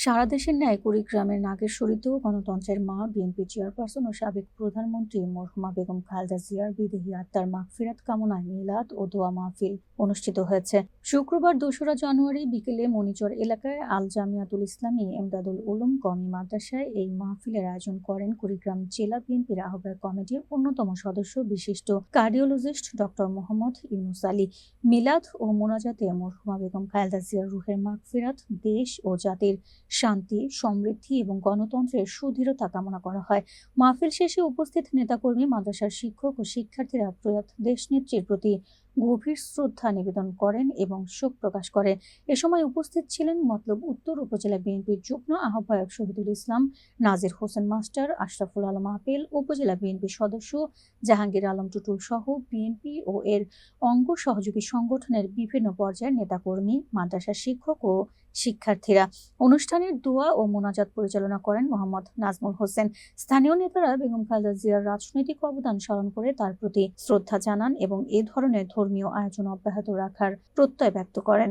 সারা দেশের ন্যায় কুড়িগ্রামের নাগেশ্বরীতেও গণতন্ত্রের মা বিএনপি চেয়ারপারসন ও সাবেক প্রধানমন্ত্রী মরহুমা বেগম খালেদা জিয়ার বিদেহী আত্মার মাগফিরাত কামনায় মিলাদ ও দোয়া মাহফিল অনুষ্ঠিত হয়েছে। শুক্রবার ২রা জানুয়ারি বিকেলে মনিচর এলাকায় আল জামিয়াতুল ইসলামী এমদাদুল উলুম কওমি মাদ্রাসায় এই মাহফিলের আয়োজন করেন কুড়িগ্রাম জেলা বিএনপির আহ্বায়ক কমিটির অন্যতম সদস্য বিশিষ্ট কার্ডিওলজিস্ট ডক্টর মোহাম্মদ ইউনুস আলী। মিলাদ ও মোনাজাতে মরহুমা বেগম খালেদা জিয়ার রুহের মাগফিরাত, দেশ ও জাতির শান্তি, সমৃদ্ধি এবং গণতন্ত্রের সুদৃঢ়তা কামনা করা হয়। মাহফিল শেষে উপস্থিত নেতাকর্মী, মাদ্রাসার শিক্ষক ও শিক্ষার্থীরা প্রয়াত দেশনেত্রীর প্রতি গভীর শ্রদ্ধা নিবেদন করেন এবং শোক প্রকাশ করে। এ সময় উপস্থিত ছিলেন মতলব উত্তর উপজেলা বিএনপির যুগ্ম আহ্বায়ক শহীদুল ইসলাম, নাজির হোসেন মাস্টার, আশরাফুল আলম আপেল, উপজেলা বিএনপির সদস্য জাহাঙ্গীর আলম টুটুল সহ বিএনপি ও এর অঙ্গ সহযোগী সংগঠনের বিভিন্ন পর্যায়ের নেতাকর্মী, মাদ্রাসার শিক্ষক ও শিক্ষার্থীরা। অনুষ্ঠানের দোয়া ও মোনাজাত পরিচালনা করেন মোহাম্মদ নাজমুল হোসেন। স্থানীয় নেতারা বেগম খালেদা জিয়ার রাজনৈতিক অবদান স্মরণ করে তার প্রতি শ্রদ্ধা জানান এবং এ ধরনের ধর্মীয় আয়োজন অব্যাহত রাখার প্রত্যয় ব্যক্ত করেন।